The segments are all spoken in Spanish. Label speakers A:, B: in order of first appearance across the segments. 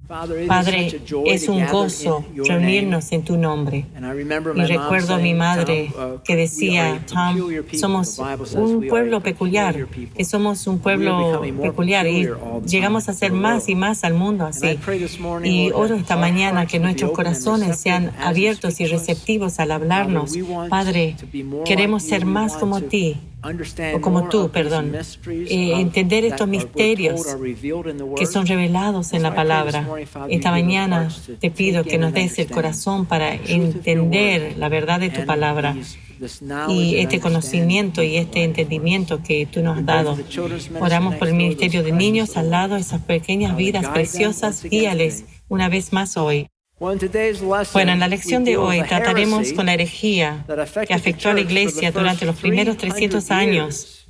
A: Padre, es un gozo reunirnos en tu nombre. Y recuerdo a mi madre que decía, Tom, somos un pueblo peculiar, que somos un pueblo peculiar y llegamos a ser más y más al mundo así. Y oro esta mañana que nuestros corazones sean abiertos y receptivos al hablarnos. Padre, queremos ser más como ti. O como tú, perdón, entender estos misterios que son revelados en la palabra. Esta mañana te pido que nos des el corazón para entender la verdad de tu palabra y este conocimiento y este entendimiento que tú nos has dado. Oramos por el ministerio de niños al lado de esas pequeñas vidas preciosas. Guíales una vez más hoy. Bueno, en la lección de hoy trataremos con la herejía que afectó a la iglesia durante los primeros 300 años,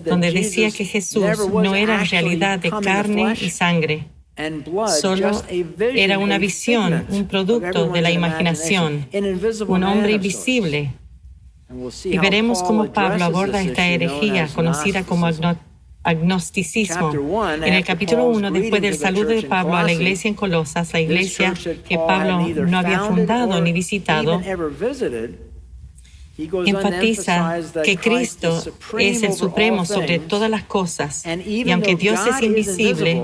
A: donde decía que Jesús no era en realidad de carne y sangre, solo era una visión, un producto de la imaginación, un hombre invisible. Y veremos cómo Pablo aborda esta herejía conocida como agnosticismo. En el capítulo 1, después del saludo de Pablo a la iglesia en Colosas, la iglesia que Pablo no había fundado ni visitado, enfatiza que Cristo es el supremo sobre todas las cosas. Y aunque Dios es invisible,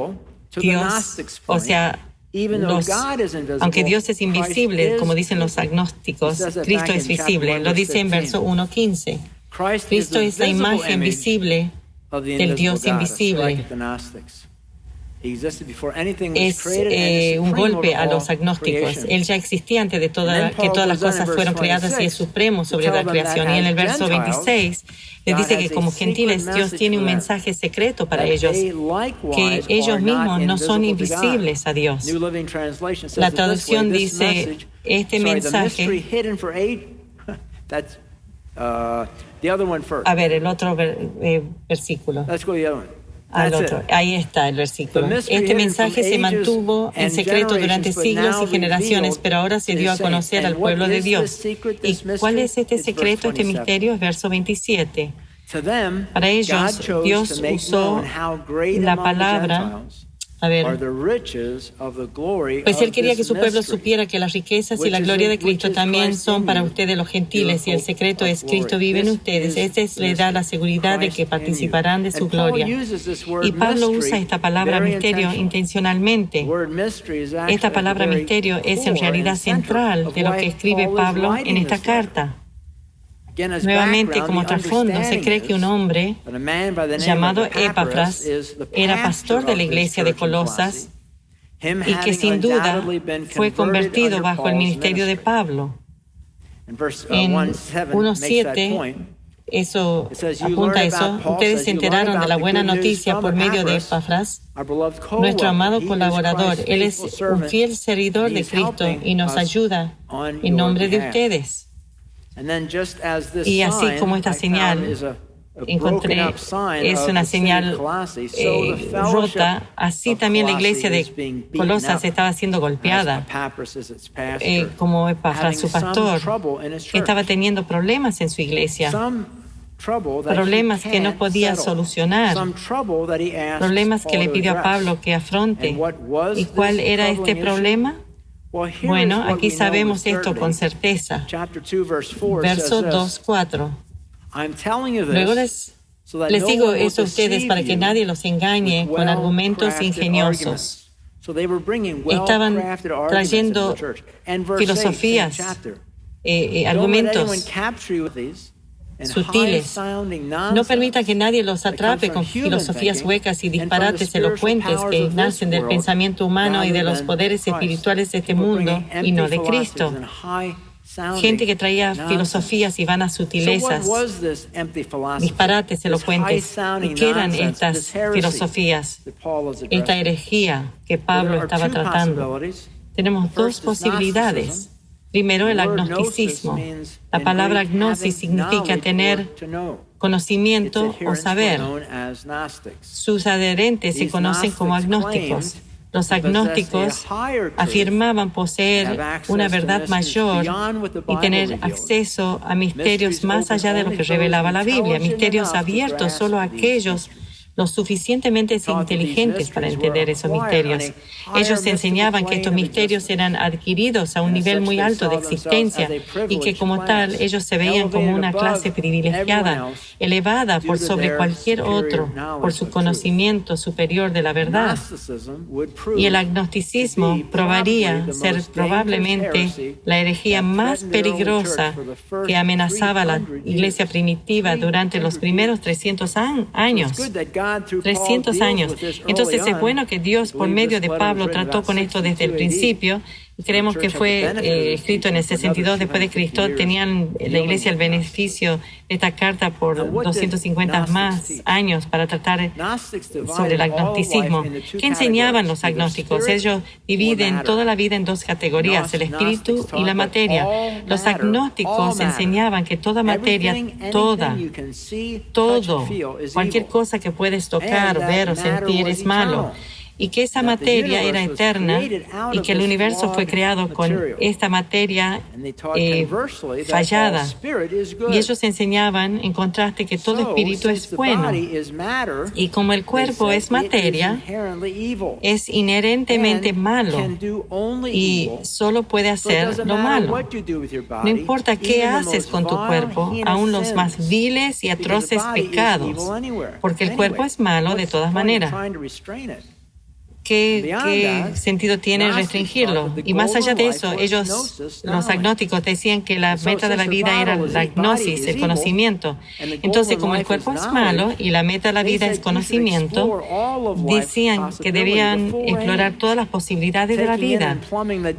A: aunque Dios es invisible, como dicen los agnósticos, Cristo es visible. Lo dice en verso 1:15. Cristo es la imagen visible del Dios invisible. Es un golpe a los agnósticos. Él ya existía antes de que todas las cosas fueron creadas y es supremo sobre la creación. Y en el verso 26 les dice que como gentiles Dios tiene un mensaje secreto para ellos, que ellos mismos no son invisibles a Dios. La traducción dice, este mensaje... A ver, el otro versículo. Al otro. Ahí está el versículo. Este mensaje se mantuvo en secreto durante siglos y generaciones, pero ahora se dio a conocer al pueblo de Dios. ¿Y cuál es este secreto, este misterio? Es verso 27. Para ellos, Dios usó la palabra... A ver, pues Él quería que su pueblo supiera que las riquezas y la gloria de Cristo también son para ustedes los gentiles, y el secreto es Cristo vive en ustedes. Este les da la seguridad de que participarán de su gloria. Y Pablo usa esta palabra misterio intencionalmente. Esta palabra misterio es en realidad central de lo que escribe Pablo en esta carta. Nuevamente, como trasfondo, se cree que un hombre llamado Epafras era pastor de la iglesia de Colosas y que sin duda fue convertido bajo el ministerio de Pablo. En 1:7, eso apunta a eso. Ustedes se enteraron de la buena noticia por medio de Epafras, nuestro amado colaborador. Él es un fiel servidor de Cristo y nos ayuda en nombre de ustedes. Y así como esta señal encontré es una señal rota, así también la iglesia de Colosas estaba siendo golpeada, como Epafras, su pastor, estaba teniendo problemas en su iglesia, problemas que no podía solucionar, problemas que le pidió a Pablo que afronte. ¿Y cuál era este problema? Bueno, aquí sabemos esto con certeza. Verso 2:4. Luego les digo eso a ustedes para que nadie los engañe con argumentos ingeniosos. Estaban trayendo filosofías, argumentos sutiles. No permita que nadie los atrape con filosofías huecas y disparates elocuentes que nacen del pensamiento humano y de los poderes espirituales de este mundo y no de Cristo. Gente que traía filosofías y vanas sutilezas, disparates elocuentes. ¿Y qué eran estas filosofías? Esta herejía que Pablo estaba tratando. Tenemos dos posibilidades. Primero, el agnosticismo. La palabra gnosis significa tener conocimiento o saber. Sus adherentes se conocen como agnósticos. Los agnósticos afirmaban poseer una verdad mayor y tener acceso a misterios más allá de lo que revelaba la Biblia, misterios abiertos solo a aquellos lo suficientemente inteligentes para entender esos misterios. Ellos enseñaban que estos misterios eran adquiridos a un nivel muy alto de existencia y que como tal ellos se veían como una clase privilegiada, elevada por sobre cualquier otro por su conocimiento superior de la verdad. Y el agnosticismo probaría ser probablemente la herejía más peligrosa que amenazaba a la iglesia primitiva durante los primeros 300 años. 300 años. Entonces es bueno que Dios, por medio de Pablo, trató con esto desde el principio. Creemos que fue escrito en el 62 después de Cristo. Tenían la iglesia el beneficio de esta carta por 250 más años para tratar sobre el agnosticismo. ¿Qué enseñaban los agnósticos? Ellos dividen toda la vida en dos categorías, el espíritu y la materia. Los agnósticos enseñaban que toda materia, todo, cualquier cosa que puedes tocar, ver o sentir es malo. Y que esa materia era eterna y que el universo fue creado con esta materia fallada. Y ellos enseñaban, en contraste, que todo espíritu es bueno. Y como el cuerpo es materia, es inherentemente malo y solo puede hacer lo malo. No importa qué haces con tu cuerpo, aun los más viles y atroces pecados, porque el cuerpo es malo de todas maneras. ¿Qué sentido tiene restringirlo? Y más allá de eso, los agnósticos, decían que la meta de la vida era la gnosis, el conocimiento. Entonces, como el cuerpo es malo y la meta de la vida es conocimiento, decían que debían explorar todas las posibilidades de la vida,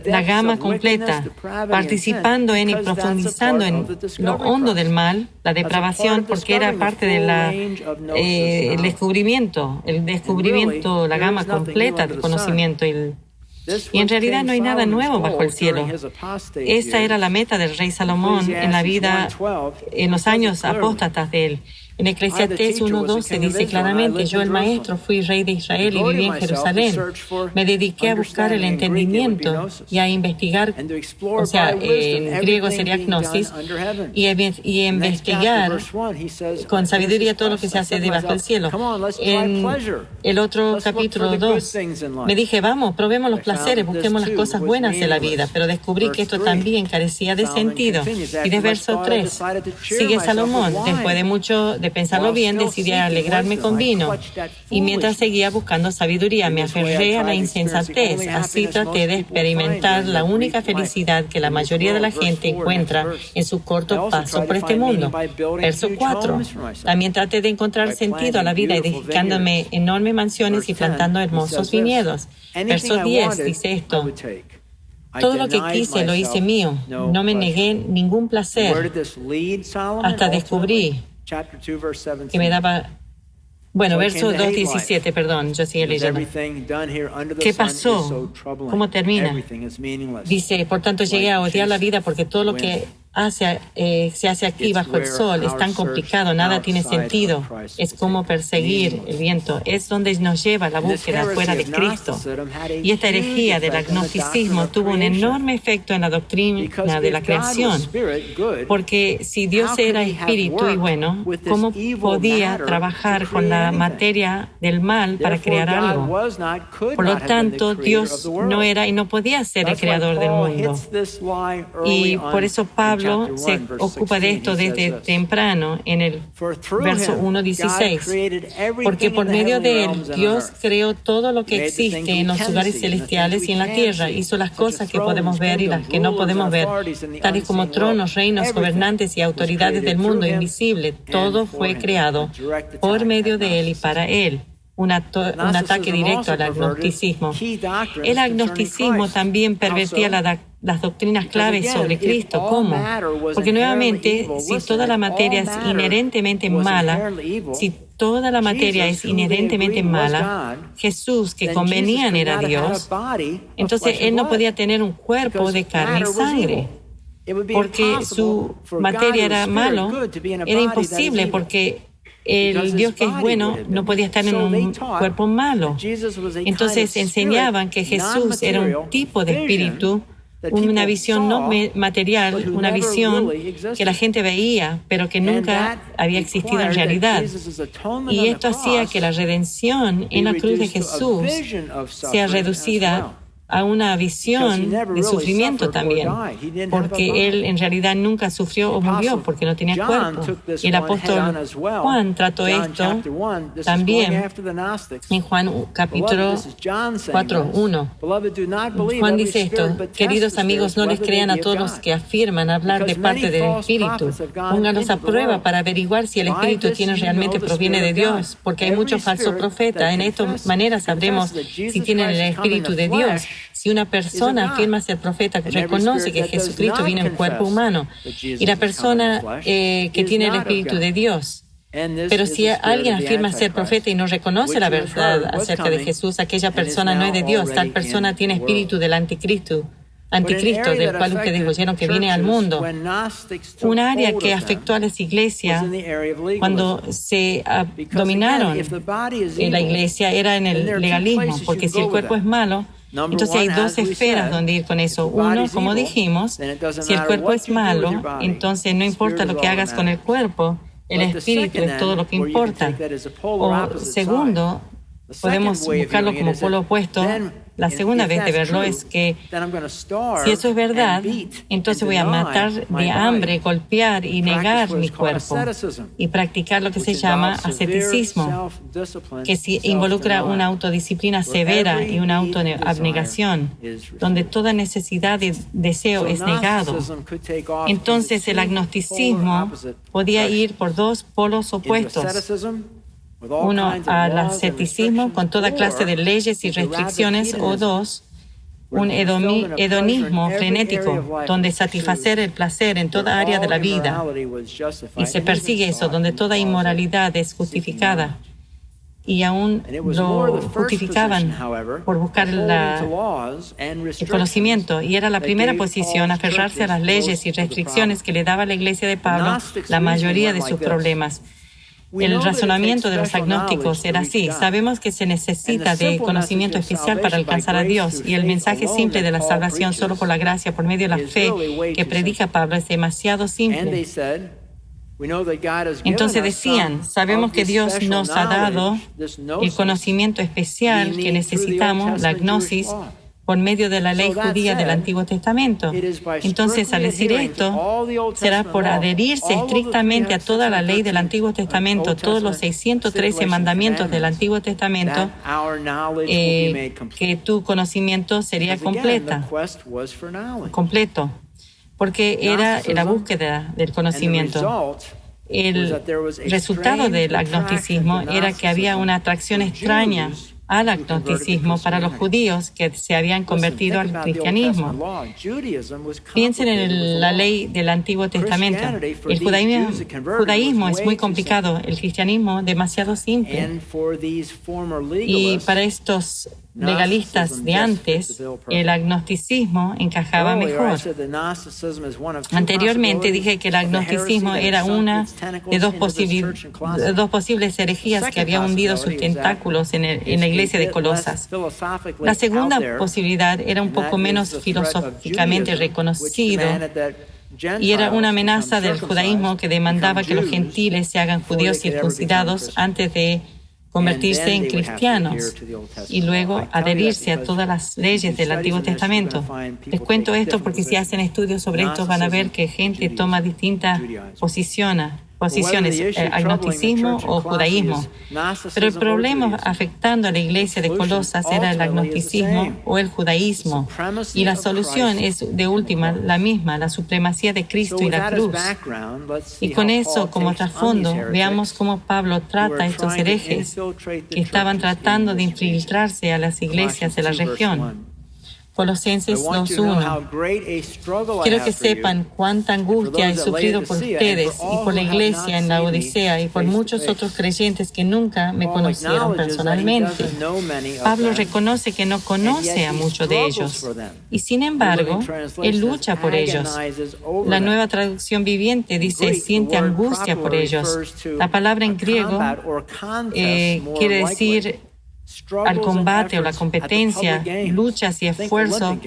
A: la gama completa, participando en y profundizando en lo hondo del mal, la depravación, porque era parte de el descubrimiento, la gama completa de conocimiento. Y en realidad no hay nada nuevo bajo el cielo. Esa era la meta del rey Salomón en la vida, en los años apóstatas de él. En Eclesiastés 1:12 dice claramente: yo, el maestro, fui rey de Israel y viví en Jerusalén. Me dediqué a buscar el entendimiento y a investigar, o sea, en griego sería gnosis, y investigar con sabiduría todo lo que se hace debajo del cielo. En el otro capítulo 2, me dije, vamos, probemos los placeres, busquemos las cosas buenas de la vida, pero descubrí que esto también carecía de sentido. Y de verso 3, sigue Salomón, después de mucho de pensarlo bien, decidí alegrarme con vino. Y mientras seguía buscando sabiduría, me aferré a la insensatez. Así traté de experimentar la única felicidad que la mayoría de la gente encuentra en su corto paso por este mundo. Verso 4. También traté de encontrar sentido a la vida edificándome enormes mansiones y plantando hermosos viñedos. Verso 10 dice esto: todo lo que quise lo hice mío. No me negué ningún placer hasta descubrí que me daba... Bueno, verso 2:17, perdón, yo sigo leyendo. ¿Qué pasó? ¿Cómo termina? Dice, por tanto llegué a odiar la vida porque todo lo que se hace aquí bajo el sol es tan complicado, nada tiene sentido. Es como perseguir el viento. Es donde nos lleva la búsqueda fuera de Cristo. Y esta herejía del agnosticismo tuvo un enorme efecto en la doctrina de la creación. Porque si Dios era espíritu y bueno, ¿cómo podía trabajar con la materia del mal para crear algo? Por lo tanto, Dios no era y no podía ser el creador del mundo. Y por eso Pablo se ocupa de esto desde temprano en el verso 1:16, porque por medio de él Dios creó todo lo que existe en los lugares celestiales y en la tierra. Hizo las cosas que podemos ver y las que no podemos ver, tales como tronos, reinos, gobernantes y autoridades del mundo invisible. Todo fue creado por medio de él y para él. Un ataque directo al agnosticismo. El agnosticismo también pervertía las doctrinas claves sobre Cristo. ¿Cómo? Porque nuevamente, si toda la materia es inherentemente mala, Jesús, que convenían era Dios, entonces Él no podía tener un cuerpo de carne y sangre. Porque su materia era malo, era imposible porque el Dios que es bueno no podía estar en un cuerpo malo. Entonces enseñaban que Jesús era un tipo de espíritu una visión no material, una visión que la gente veía, pero que nunca había existido en realidad. Y esto hacía que la redención en la cruz de Jesús sea reducida a una visión de sufrimiento también, porque él en realidad nunca sufrió o murió porque no tenía cuerpo. Y el apóstol Juan trató esto también en Juan capítulo 4:1. Juan dice esto: queridos amigos, no les crean a todos los que afirman hablar de parte del Espíritu. Pónganlos a prueba para averiguar si el Espíritu tiene realmente proviene de Dios, porque hay muchos falsos profetas. En esta manera sabremos si tienen el Espíritu de Dios. Si una persona afirma ser profeta, reconoce que Jesucristo vino en cuerpo humano, y la persona que tiene el Espíritu de Dios. Pero si alguien afirma ser profeta y no reconoce la verdad acerca de Jesús, aquella persona no es de Dios. Tal persona tiene espíritu del anticristo, del cual ustedes oyeron que viene al mundo. Un área que afectó a las iglesias cuando se dominaron en la iglesia era en el legalismo, porque si el cuerpo es malo, entonces hay dos esferas donde ir con eso. Uno, como dijimos, si el cuerpo es malo, entonces no importa lo que hagas con el cuerpo, el espíritu es todo lo que importa. O segundo, podemos buscarlo como polo opuesto. La segunda vez de verlo es que si eso es verdad, entonces voy a matar de hambre, golpear y negar mi cuerpo y practicar lo que se llama asceticismo, que involucra una autodisciplina severa y una autoabnegación, donde toda necesidad de deseo es negado. Entonces el agnosticismo podía ir por dos polos opuestos. Uno, al asceticismo con toda clase de leyes y restricciones, o dos, un hedonismo frenético, donde satisfacer el placer en toda área de la vida. Y se persigue eso, donde toda inmoralidad es justificada. Y aún lo justificaban por buscar el conocimiento. Y era la primera posición, aferrarse a las leyes y restricciones que le daba la iglesia de Pablo la mayoría de sus problemas. El razonamiento de los agnósticos era así: sabemos que se necesita de conocimiento especial para alcanzar a Dios, y el mensaje simple de la salvación solo por la gracia, por medio de la fe que predica Pablo, es demasiado simple. Entonces decían: sabemos que Dios nos ha dado el conocimiento especial que necesitamos, la gnosis, por medio de la ley judía del Antiguo Testamento. Entonces, al decir esto, será por adherirse estrictamente a toda la ley del Antiguo Testamento, todos los 613 mandamientos del Antiguo Testamento, que tu conocimiento sería completo, porque era la búsqueda del conocimiento. El resultado del agnosticismo era que había una atracción extraña al agnosticismo para los judíos que se habían convertido al cristianismo. Piensen en la ley del Antiguo Testamento. El judaísmo es muy complicado, el cristianismo demasiado simple. Y para estos legalistas de antes, el agnosticismo encajaba mejor. Anteriormente dije que el agnosticismo era una de dos posibles herejías que había hundido sus tentáculos en la iglesia de Colosas. La segunda posibilidad era un poco menos filosóficamente reconocido, y era una amenaza del judaísmo que demandaba que los gentiles se hagan judíos circuncidados antes de convertirse en cristianos y luego adherirse a todas las leyes del Antiguo Testamento. Les cuento esto porque si hacen estudios sobre esto van a ver que gente toma distintas posiciones, agnosticismo o judaísmo. Pero el problema afectando a la iglesia de Colosas era el agnosticismo o el judaísmo. Y la solución es, de última, la misma, la supremacía de Cristo y la cruz. Y con eso como trasfondo, veamos cómo Pablo trata a estos herejes que estaban tratando de infiltrarse a las iglesias de la región. Colosenses 2:1. Quiero que sepan cuánta angustia he sufrido por ustedes y por la iglesia en la Odisea y por muchos otros creyentes que nunca me conocieron personalmente. Pablo reconoce que no conoce a muchos de ellos y sin embargo, él lucha por ellos. La Nueva Traducción Viviente dice siente angustia por ellos. La palabra en griego quiere decir al combate o la competencia, luchas y esfuerzo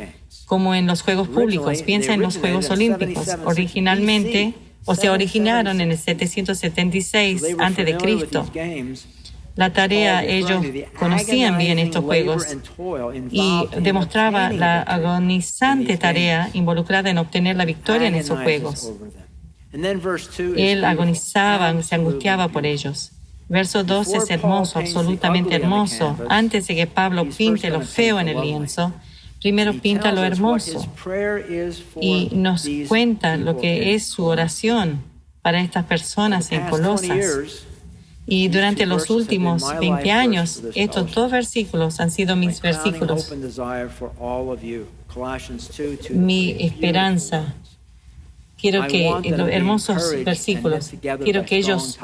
A: como en los Juegos Públicos. Piensa en los Juegos Olímpicos. Originalmente, se originaron en el 776 a.C. La tarea, ellos conocían bien estos juegos y demostraba la agonizante tarea involucrada en obtener la victoria en esos juegos. Él agonizaba, se angustiaba por ellos. Verso 2 es hermoso, absolutamente hermoso. Antes de que Pablo pinte lo feo en el lienzo, primero pinta lo hermoso y nos cuenta lo que es su oración para estas personas en Colosas. Y durante los últimos 20 años, estos dos versículos han sido mis versículos. Mi esperanza. Quiero que los hermosos versículos, quiero que ellos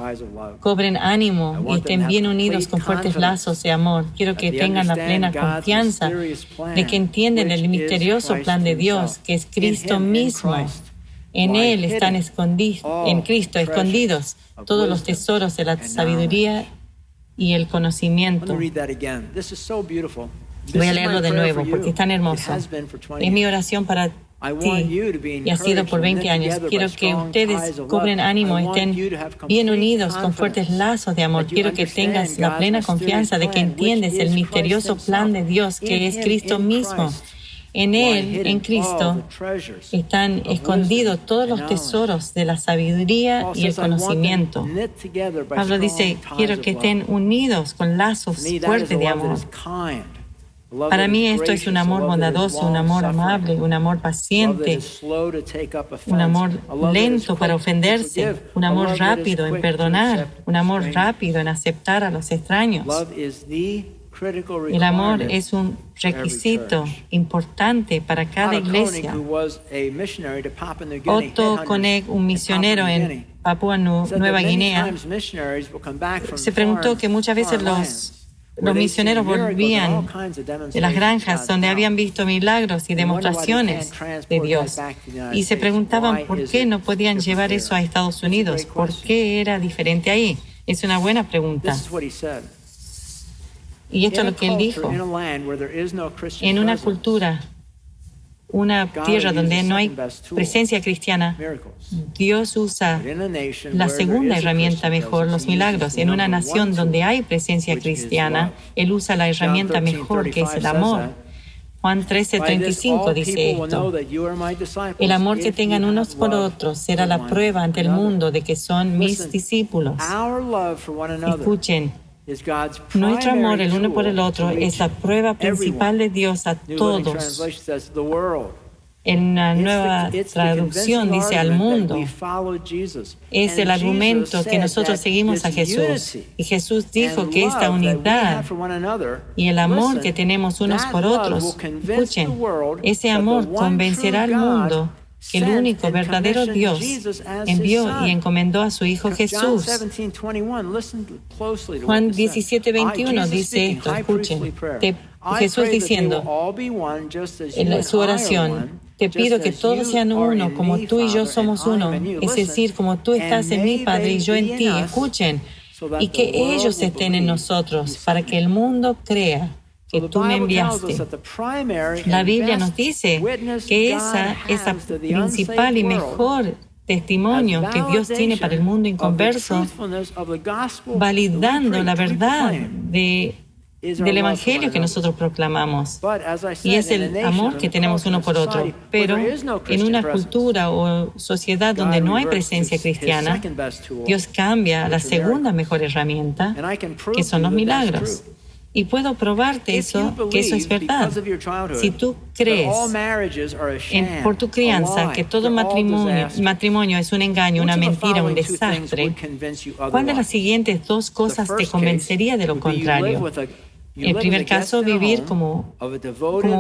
A: cobren ánimo y estén bien unidos con fuertes lazos de amor. Quiero que tengan la plena confianza de que entienden el misterioso plan de Dios, que es Cristo mismo. En Él están escondidos, en Cristo escondidos todos los tesoros de la sabiduría y el conocimiento. Voy a leerlo de nuevo porque es tan hermoso. Es mi oración para ti y ha sido por 20 años. Quiero que ustedes cobren ánimo, estén bien unidos con fuertes lazos de amor. Quiero que tengas la plena confianza de que entiendes el misterioso plan de Dios, que es Cristo mismo. En Él, en Cristo, están escondidos todos los tesoros de la sabiduría y el conocimiento. Pablo dice, quiero que estén unidos con lazos fuertes de amor. Para mí esto es un amor bondadoso, un amor amable, un amor paciente, un amor lento para ofenderse, un amor rápido en perdonar, un amor rápido en aceptar a los extraños. El amor es un requisito importante para cada iglesia. Otto Konek, un misionero en Papúa Nueva Guinea, se preguntó que muchas veces los misioneros volvían de las granjas donde habían visto milagros y demostraciones de Dios y se preguntaban por qué no podían llevar eso a Estados Unidos, por qué era diferente ahí. Es una buena pregunta. Y esto es lo que él dijo. En una cultura, una tierra donde no hay presencia cristiana, Dios usa la segunda herramienta mejor, los milagros. En una nación donde hay presencia cristiana, Él usa la herramienta mejor, que es el amor. Juan 13:35 dice esto: el amor que tengan unos por otros será la prueba ante el mundo de que son mis discípulos. Escuchen. Nuestro amor el uno por el otro es la prueba principal de Dios a todos. En la nueva traducción dice al mundo. Es el argumento que nosotros seguimos a Jesús. Y Jesús dijo que esta unidad y el amor que tenemos unos por otros, escuchen, ese amor convencerá al mundo que el único verdadero Dios envió y encomendó a su Hijo Jesús. Juan 17:21 dice esto, escuchen, Jesús diciendo en su oración, te pido que todos sean uno, como tú y yo somos uno, es decir, como tú estás en mí, Padre, y yo en ti, escuchen, y que ellos estén en nosotros, para que el mundo crea que tú me enviaste. La Biblia nos dice que esa es la principal y mejor testimonio que Dios tiene para el mundo inconverso, validando la verdad del Evangelio que nosotros proclamamos. Y es el amor que tenemos uno por otro. Pero en una cultura o sociedad donde no hay presencia cristiana, Dios cambia la segunda mejor herramienta, que son los milagros. Y puedo probarte eso, que eso es verdad. Si tú crees por tu crianza que todo matrimonio es un engaño, una mentira, un desastre, ¿cuál de las siguientes dos cosas te convencería de lo contrario? En primer caso, vivir como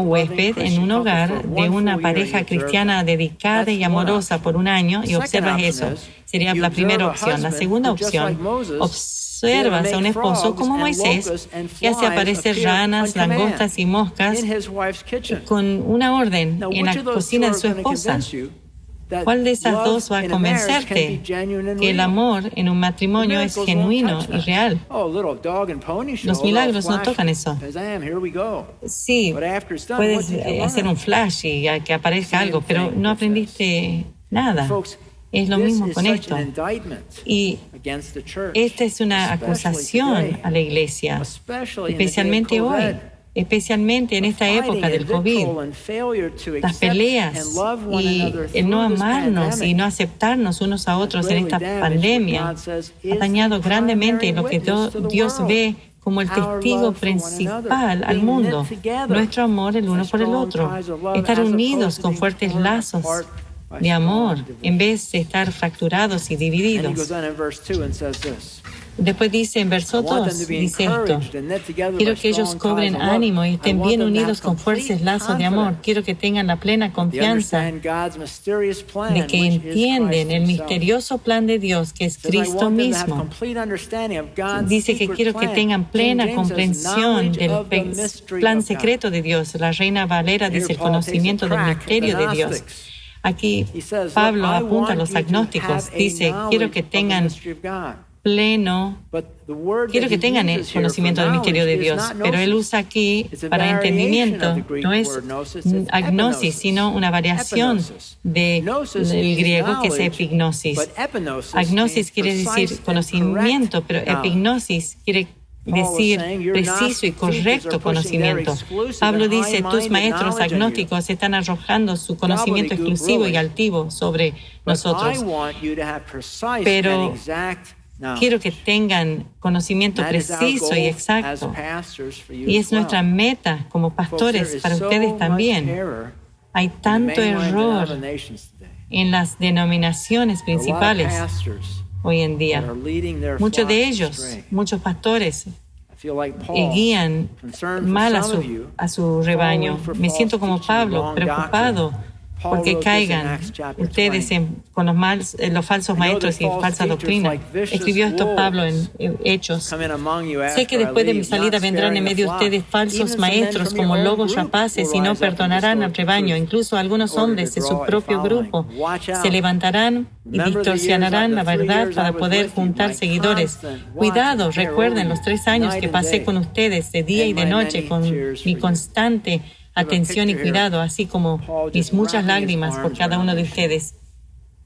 A: huésped en un hogar de una pareja cristiana dedicada y amorosa por un año y observas eso. Sería la primera opción. La segunda opción, observas a un esposo como Moisés que hace aparecer ranas, langostas y moscas con una orden en la cocina de su esposa. ¿Cuál de esas dos va a convencerte que el amor en un matrimonio es genuino y real? Los milagros no tocan eso. Sí, puedes hacer un flash y que aparezca algo, pero no aprendiste nada. Es lo mismo con esto. Y esta es una acusación a la iglesia, especialmente hoy. Especialmente en esta época del COVID, las peleas y el no amarnos y no aceptarnos unos a otros en esta pandemia ha dañado grandemente lo que Dios ve como el testigo principal al mundo, nuestro amor el uno por el otro, estar unidos con fuertes lazos de amor en vez de estar fracturados y divididos. Después dice en verso 2, dice esto: quiero que ellos cobren ánimo y estén bien unidos con fuertes lazos de amor. Quiero que tengan la plena confianza de que entienden el misterioso plan de Dios, que es Cristo mismo. Dice que quiero que tengan plena comprensión del plan secreto de Dios. La Reina Valera dice el conocimiento del misterio de Dios. Aquí Pablo apunta a los agnósticos. Dice, quiero que tengan el conocimiento del misterio de Dios, pero él usa aquí para entendimiento, no es agnosis, sino una variación del griego que es epignosis. Agnosis quiere decir conocimiento, pero epignosis quiere decir preciso y correcto conocimiento. Pablo dice, tus maestros agnósticos están arrojando su conocimiento exclusivo y altivo sobre nosotros, pero quiero que tengan conocimiento preciso y exacto. Y es nuestra meta como pastores para ustedes también. Hay tanto error en las denominaciones principales hoy en día. Muchos de ellos, muchos pastores, guían mal a su rebaño. Me siento como Pablo, preocupado porque caigan ustedes con los falsos maestros y falsa doctrina. Escribió esto Pablo en Hechos. Sé que después de mi salida vendrán en medio de ustedes falsos maestros como lobos rapaces y no perdonarán al rebaño. Incluso algunos hombres de su propio grupo se levantarán y distorsionarán la verdad para poder juntar seguidores. Cuidado, recuerden los 3 años que pasé con ustedes de día y de noche con mi constante atención y cuidado, así como mis muchas lágrimas por cada uno de ustedes.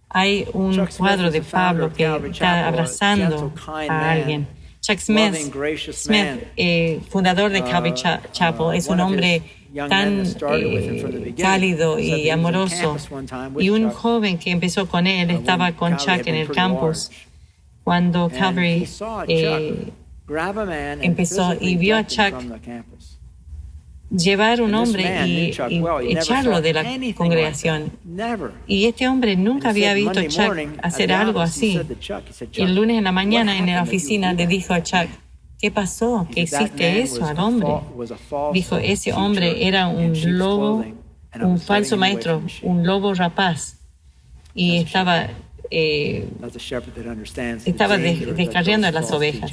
A: Hay un cuadro de Pablo que está abrazando a alguien. Chuck Smith, fundador de Calvary Chapel, es un hombre tan cálido y amoroso. Y un joven que empezó con él estaba con Chuck en el campus cuando Calvary empezó y vio a Chuck llevar un hombre y echarlo de la congregación. Y este hombre nunca había visto a Chuck hacer algo así. Y el lunes en la mañana en la oficina le dijo a Chuck, ¿qué pasó? ¿Qué hiciste eso al hombre? Dijo, ese hombre era un lobo, un falso maestro, un lobo rapaz. Y estaba descarriando a las ovejas.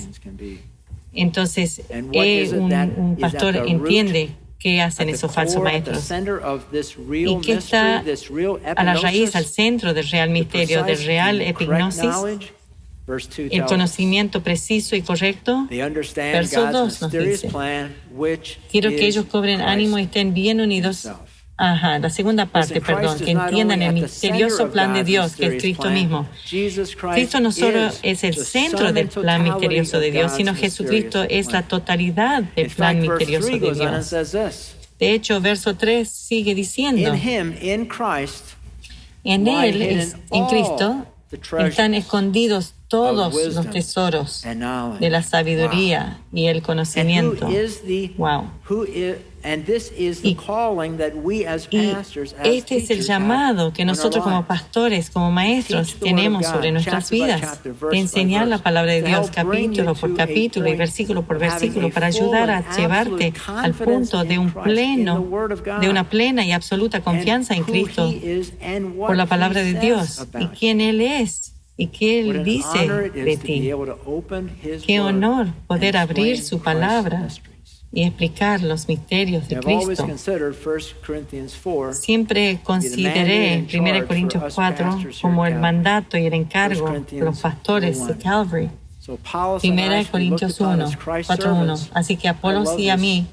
A: Entonces, un pastor entiende qué hacen esos falsos maestros y qué está a la raíz, al centro del real misterio, del real epignosis, el conocimiento preciso y correcto. Verso 2 nos dice, quiero que ellos cobren ánimo y estén bien unidos. La segunda parte, que entiendan el misterioso plan de Dios, que es Cristo mismo. Cristo no solo es el centro del plan misterioso de Dios, sino Jesucristo es la totalidad del plan misterioso de Dios. De hecho, verso 3 sigue diciendo, en Él, en Cristo, están escondidos todos los tesoros de la sabiduría y el conocimiento. Wow. Y este es el llamado que nosotros como pastores, como maestros, tenemos sobre nuestras vidas, de enseñar la palabra de Dios capítulo por capítulo y versículo por versículo para ayudar a llevarte al punto de una plena y absoluta confianza en Cristo por la palabra de Dios y quién Él es y qué Él dice de ti. Qué honor poder abrir su palabra y explicar los misterios de Cristo. Siempre consideré 1 Corintios 4 como el mandato y el encargo de los pastores de Calvary. 1 Corintios 1, 4:1. Así que Apolos y a mí,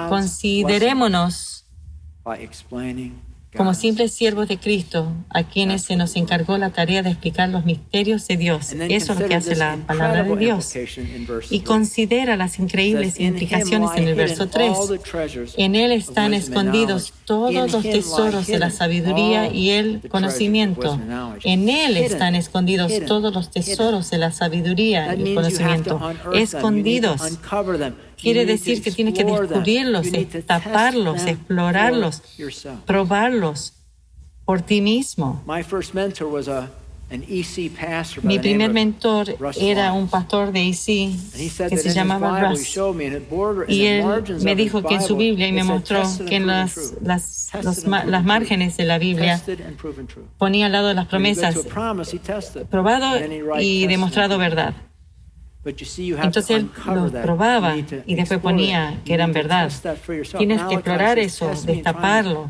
A: considerémonos como simples siervos de Cristo, a quienes se nos encargó la tarea de explicar los misterios de Dios. Eso es lo que hace la palabra de Dios. Y considera las increíbles implicaciones en el verso 3. En Él están escondidos todos los tesoros de la sabiduría y el conocimiento. En Él están escondidos todos los tesoros de la sabiduría y el conocimiento. Escondidos. Quiere decir que tienes que descubrirlos, taparlos, explorarlos, probarlos por ti mismo. Mi primer mentor era un pastor de EC que se llamaba Russ. Y él me dijo que en su Biblia, y me mostró que en las márgenes de la Biblia ponía al lado las promesas, probado y demostrado verdad. Entonces él los probaba y después ponía que eran verdad. Tienes que explorar eso, destaparlo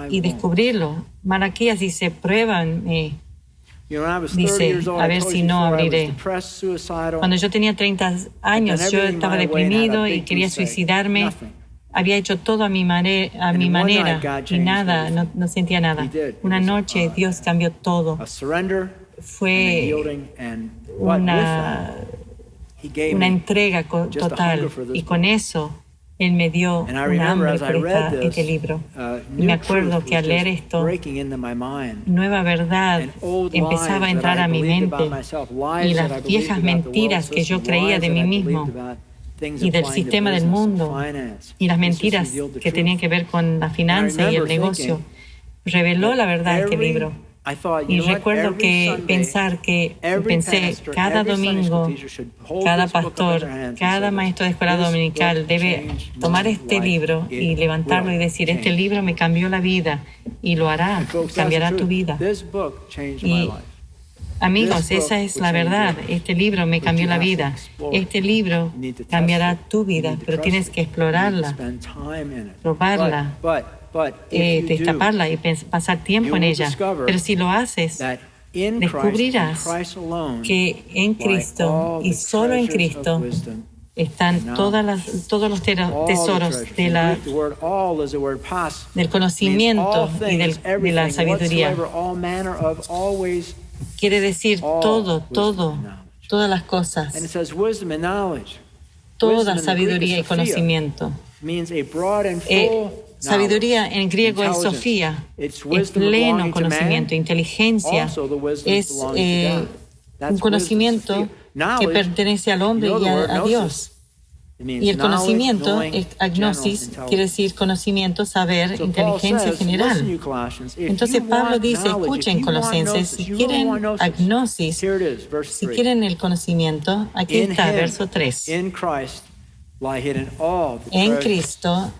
A: y descubrirlo. Malaquías dice, pruébanme. Dice, a ver si no abriré. Cuando yo tenía 30 años, yo estaba deprimido y quería suicidarme. Había hecho todo a mi manera y nada, no sentía nada. Una noche Dios cambió todo. Fue una entrega total, y con eso Él me dio un hambre por este libro. Y me acuerdo que al leer esto, nueva verdad empezaba a entrar a mi mente, y las viejas mentiras que yo creía de mí mismo y del sistema del mundo, y las mentiras que tenían que ver con la finanza y el negocio, reveló la verdad este libro. Y recuerdo que pensé, cada domingo, cada pastor, cada maestro de escuela dominical debe tomar este libro y levantarlo y decir, este libro me cambió la vida, y lo hará, cambiará tu vida. Y amigos, esa es la verdad. Este libro me cambió la vida. Este libro cambiará tu vida, pero tienes que explorarla, probarla, destaparla y pasar tiempo en ella. Pero si lo haces, descubrirás que en Cristo y solo en Cristo están todos los tesoros del conocimiento y de la sabiduría. Quiere decir todas las cosas, toda sabiduría y conocimiento. Sabiduría en griego es Sofía, es pleno conocimiento. Inteligencia es un conocimiento que pertenece al hombre y a Dios. Y el conocimiento, agnosis, quiere decir conocimiento, saber, inteligencia general. Entonces Pablo dice, escuchen Colosenses, si quieren agnosis, si quieren el conocimiento, aquí está, verso 3. En Cristo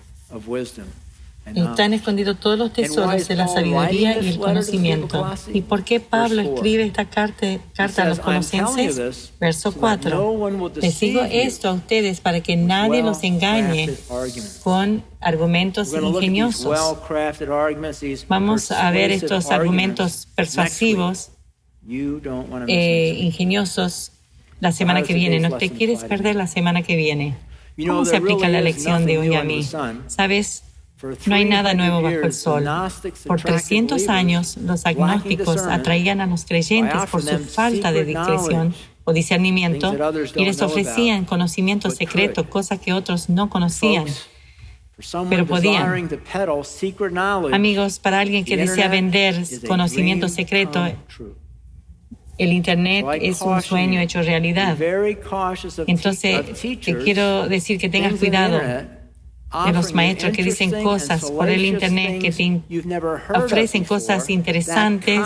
A: están escondidos todos los tesoros de la sabiduría y el conocimiento. ¿Y por qué Pablo escribe esta carta a los Colosenses? Verso 4. Les digo esto a ustedes para que nadie los engañe con argumentos ingeniosos. Vamos a ver estos argumentos persuasivos, ingeniosos, la semana que viene. No te quieres perder la semana que viene. ¿Cómo se aplica la lección de hoy a mí? ¿Sabes? No hay nada nuevo bajo el sol. Por 300 años, los agnósticos atraían a los creyentes por su falta de discreción o discernimiento y les ofrecían conocimiento secreto, cosas que otros no conocían, pero podían. Amigos, para alguien que desea vender conocimiento secreto, el Internet es un sueño hecho realidad. Entonces, te quiero decir que tengas cuidado de los maestros que dicen cosas por el Internet, que te ofrecen cosas interesantes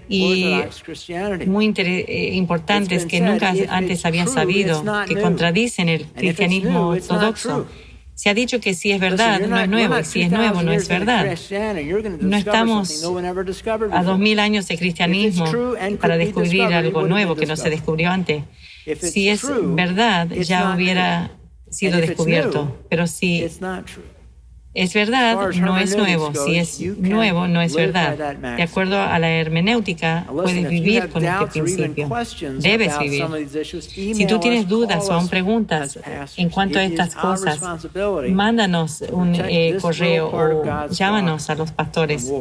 A: y muy importantes que nunca antes habías sabido, que contradicen el cristianismo ortodoxo. Se ha dicho que si es verdad, no es nuevo, y si es nuevo, no es verdad. No estamos a 2000 años de cristianismo para descubrir algo nuevo que no se descubrió antes. Si es verdad, ya hubiera sido descubierto. Pero si es verdad, no es nuevo. Si es nuevo, no es verdad. De acuerdo a la hermenéutica, puedes vivir con este principio. Debes vivir. Si tú tienes dudas o aún preguntas en cuanto a estas cosas, mándanos un correo o llámanos a los pastores,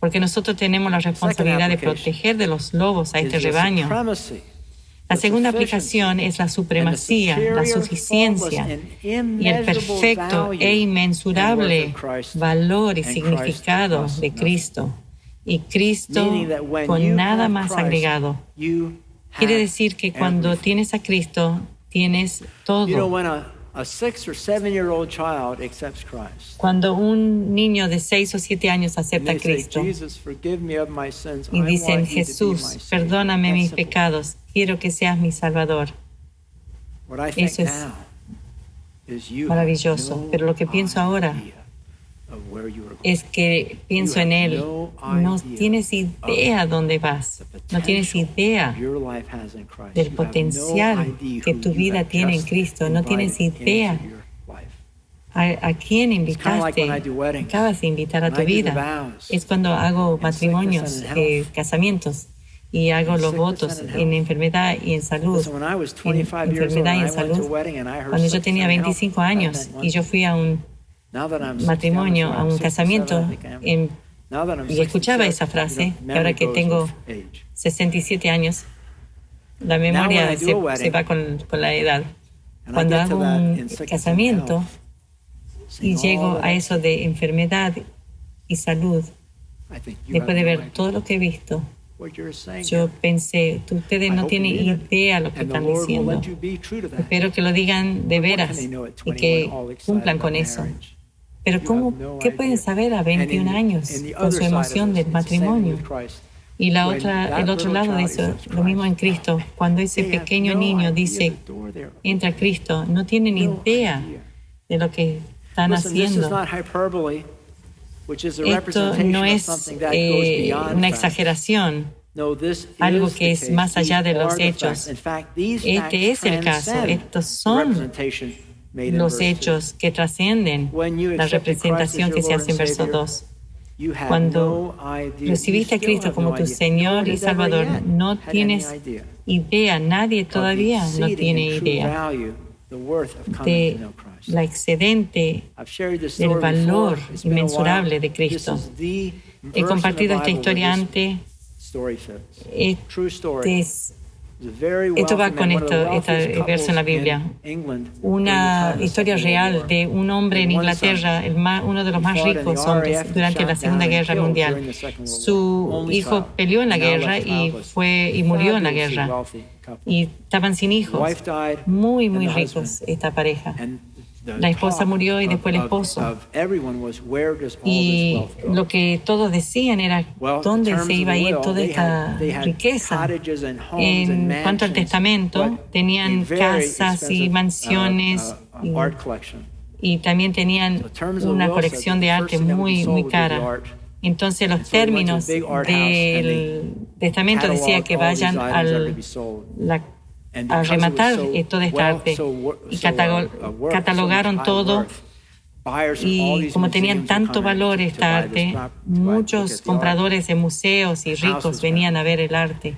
A: porque nosotros tenemos la responsabilidad de proteger de los lobos a este rebaño. La segunda aplicación es la supremacía, la suficiencia y el perfecto e inmensurable valor y significado de Cristo. Y Cristo con nada más agregado. Quiere decir que cuando tienes a Cristo, tienes todo. Cuando un niño de 6 o 7 años acepta a Cristo y dicen, Jesús, perdóname mis pecados, quiero que seas mi Salvador. Eso es maravilloso. Pero lo que pienso ahora es que pienso en Él. No tienes idea dónde vas. No tienes idea del potencial que tu vida tiene en Cristo. No tienes idea a quién invitaste. Acabas de invitar a tu vida. Es cuando hago matrimonios, casamientos, y hago los votos en enfermedad y en salud. En enfermedad y en salud. Cuando yo tenía 25 años y yo fui a un matrimonio, a un casamiento, y escuchaba esa frase, y ahora que tengo 67 años, la memoria se va con la edad. Cuando hago un casamiento y llego a eso de enfermedad y salud, después de ver todo lo que he visto, yo pensé, ustedes no tienen idea lo que están diciendo. Espero que lo digan de veras y que cumplan con eso. Pero ¿qué pueden saber a 21 años con su emoción del matrimonio? Y el otro lado de eso, lo mismo en Cristo. Cuando ese pequeño niño dice, entra a Cristo, no tienen idea de lo que están haciendo. Esto no es una exageración, algo que es más allá de los hechos. Este es el caso. Estos son los hechos que trascienden la representación que se hace en verso 2. Cuando recibiste a Cristo como tu Señor y Salvador, no tienes idea, nadie todavía no tiene idea de la excedente del valor inmensurable de Cristo. He compartido esta historia antes. Esto va con este verso en la Biblia. Una historia real de un hombre en Inglaterra, uno de los más ricos hombres durante la Segunda Guerra Mundial. Su hijo peleó en la guerra y murió en la guerra. Y estaban sin hijos. Muy, muy ricos esta pareja. La esposa murió y después el esposo. Y lo que todos decían era dónde se iba a ir toda esta riqueza. En cuanto al testamento, tenían casas y mansiones y también tenían una colección de arte muy, muy cara. Entonces los términos del testamento decía que vayan a rematar toda esta arte y catalogaron todo, y como tenían tanto valor esta arte, muchos compradores de museos y ricos venían a ver el arte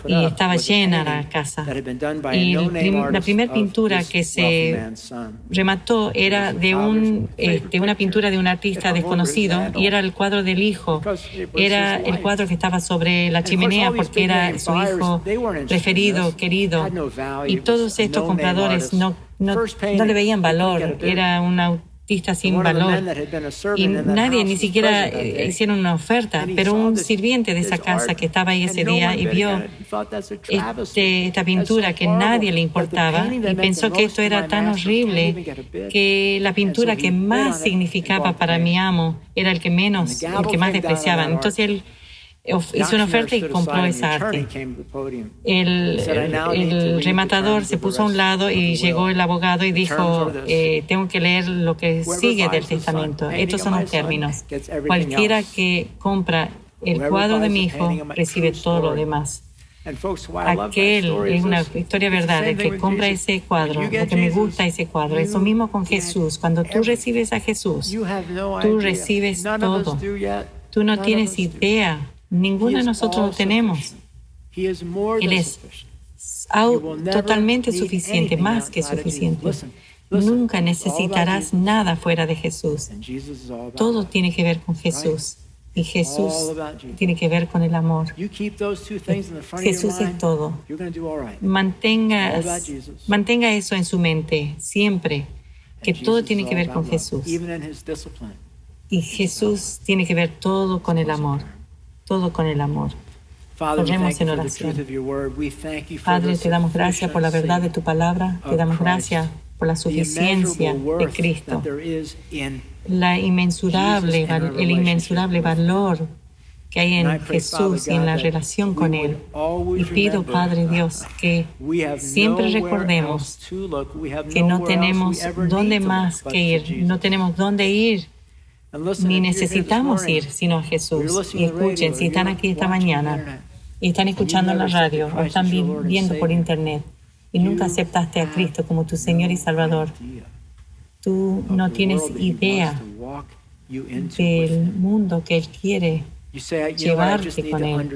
A: y estaba llena la casa. Y la primera pintura que se remató era de una pintura de un artista desconocido, y era el cuadro del hijo. Era el cuadro que estaba sobre la chimenea porque era su hijo preferido, querido, y todos estos compradores no le veían valor, era un artista sin valor, y nadie ni siquiera hicieron una oferta, pero un sirviente de esa casa que estaba ahí ese día y vio esta pintura que nadie le importaba y pensó que esto era tan horrible que la pintura que más significaba para mi amo era el que más despreciaban. Entonces él hizo una oferta y compró esa arte. El rematador se puso a un lado y llegó el abogado y dijo, tengo que leer lo que sigue del testamento. Estos son los términos. Cualquiera que compra el cuadro de mi hijo recibe todo lo demás. Aquel es una historia verdad, el que compra ese cuadro, lo que me gusta ese cuadro. Eso mismo con Jesús. Cuando tú recibes a Jesús, tú recibes todo. Tú no tienes idea. Ninguno de nosotros lo tenemos. Él es totalmente suficiente, más que suficiente. Nunca necesitarás nada fuera de Jesús. Todo tiene que ver con Jesús. Y Jesús tiene que ver con el amor. Jesús es todo. Mantenga eso en su mente siempre, que todo tiene que ver con Jesús. Y Jesús tiene que ver todo con el amor. Todo con el amor. Oremos en oración. Padre, te damos gracias por la verdad de tu palabra. Te damos gracias por la suficiencia de Cristo. El inmensurable valor que hay en Jesús y en la relación con Él. Y pido, Padre Dios, que siempre recordemos que no tenemos dónde más que ir, no tenemos dónde ir, ni necesitamos ir sino a Jesús. Y escuchen, si están aquí esta mañana y están escuchando en la radio o están viendo por internet y nunca aceptaste a Cristo como tu Señor y Salvador, tú no tienes idea del mundo que Él quiere llevarte con Él.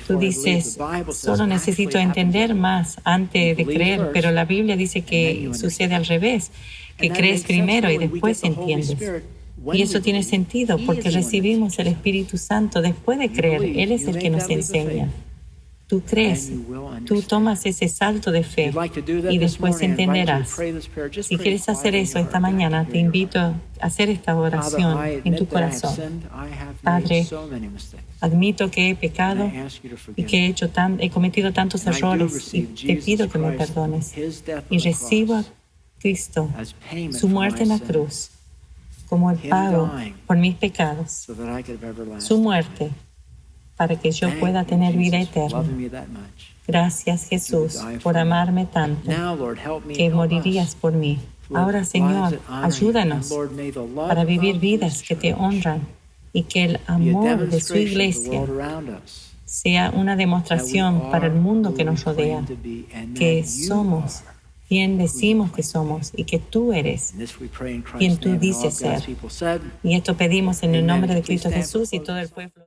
A: Tú dices, solo necesito entender más antes de creer, pero la Biblia dice que sucede al revés, que crees primero y después entiendes. Y eso tiene sentido porque recibimos el Espíritu Santo después de creer. Él es el que nos enseña. Tú crees, tú tomas ese salto de fe y después entenderás. Si quieres hacer eso esta mañana, te invito a hacer esta oración en tu corazón. Padre, admito que he pecado y que he cometido tantos errores y te pido que me perdones. Y recibo a Cristo, su muerte en la cruz, como el pago por mis pecados, su muerte, para que yo pueda tener vida eterna. Gracias, Jesús, por amarme tanto, que morirías por mí. Ahora, Señor, ayúdanos para vivir vidas que te honran y que el amor de su iglesia sea una demostración para el mundo que nos rodea, que somos quien decimos que somos y que tú eres quien tú dices ser. Y esto pedimos en el nombre de Cristo Jesús y todo el pueblo.